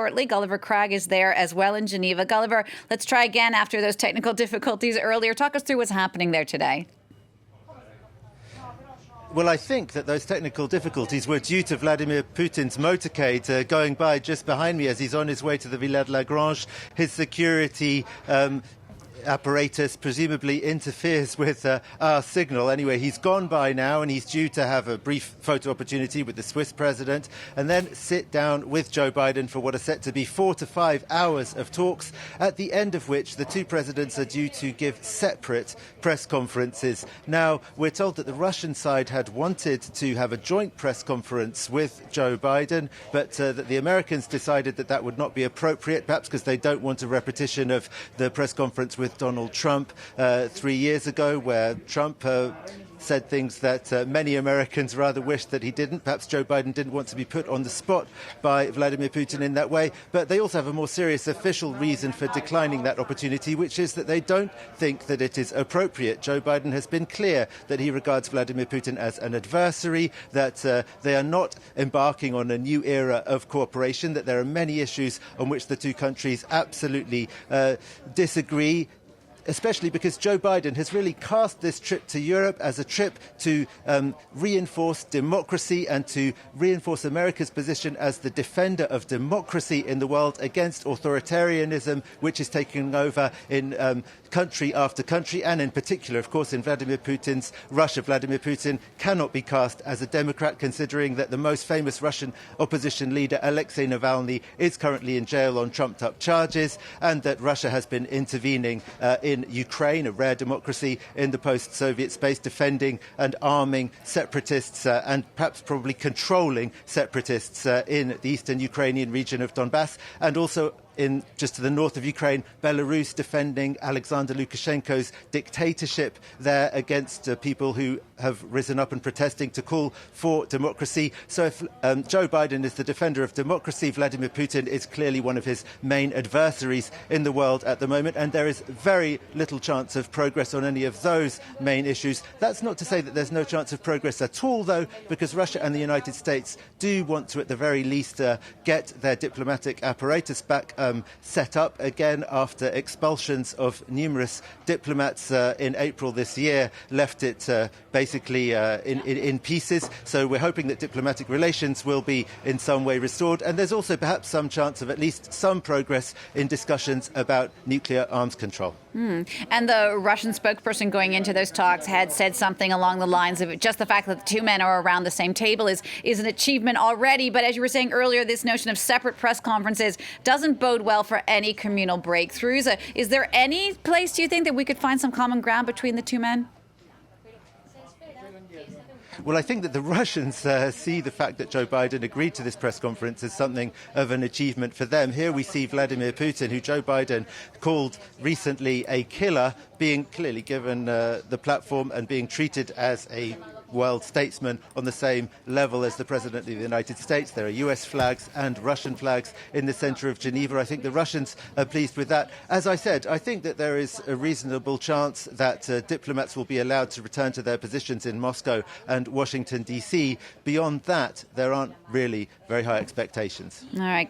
shortly. Gulliver Cragg is there as well in Geneva. Gulliver, let's try again after those technical difficulties earlier. Talk us through what's happening there today. Well, I think that those technical difficulties were due to Vladimir Putin's motorcade going by just behind me as he's on his way to the Villa de la Grange. His security apparatus presumably interferes with our signal. Anyway, he's gone by now and he's due to have a brief photo opportunity with the Swiss president and then sit down with Joe Biden for what are set to be 4 to 5 hours of talks, at the end of which the two presidents are due to give separate press conferences. Now, we're told that the Russian side had wanted to have a joint press conference with Joe Biden, but that the Americans decided that that would not be appropriate, perhaps because they don't want a repetition of the press conference with Donald Trump 3 years ago, where Trump said things that many Americans rather wished that he didn't. Perhaps Joe Biden didn't want to be put on the spot by Vladimir Putin in that way. But they also have a more serious official reason for declining that opportunity, which is that they don't think that it is appropriate. Joe Biden has been clear that he regards Vladimir Putin as an adversary, that they are not embarking on a new era of cooperation, that there are many issues on which the two countries absolutely disagree, especially because Joe Biden has really cast this trip to Europe as a trip to reinforce democracy and to reinforce America's position as the defender of democracy in the world against authoritarianism, which is taking over in country after country, and in particular, of course, in Vladimir Putin's Russia. Vladimir Putin cannot be cast as a Democrat, considering that the most famous Russian opposition leader, Alexei Navalny, is currently in jail on trumped-up charges, and that Russia has been intervening in Ukraine, a rare democracy in the post-Soviet space, defending and arming separatists and perhaps probably controlling separatists in the eastern Ukrainian region of Donbass, and also in just to the north of Ukraine, Belarus, defending Alexander Lukashenko's dictatorship there against people who have risen up and protesting to call for democracy. So if Joe Biden is the defender of democracy, Vladimir Putin is clearly one of his main adversaries in the world at the moment, and there is very little chance of progress on any of those main issues. That's not to say that there's no chance of progress at all, though, because Russia and the United States do want to, at the very least, get their diplomatic apparatus back set up again after expulsions of numerous diplomats in April this year left it basically in pieces. So we're hoping that diplomatic relations will be in some way restored. And there's also perhaps some chance of at least some progress in discussions about nuclear arms control. And the Russian spokesperson going into those talks had said something along the lines of just the fact that the two men are around the same table is an achievement already. But as you were saying earlier, this notion of separate press conferences doesn't bode well for any communal breakthroughs. Is there any place, do you think, that we could find some common ground between the two men? Well, I think that the Russians see the fact that Joe Biden agreed to this press conference as something of an achievement for them. Here we see Vladimir Putin, who Joe Biden called recently a killer, being clearly given the platform and being treated as a world statesman on the same level as the President of the United States. There are US flags and Russian flags in the centre of Geneva. I think the Russians are pleased with that. As I said, I think that there is a reasonable chance that diplomats will be allowed to return to their positions in Moscow and Washington, D.C. Beyond that, there aren't really very high expectations. All right.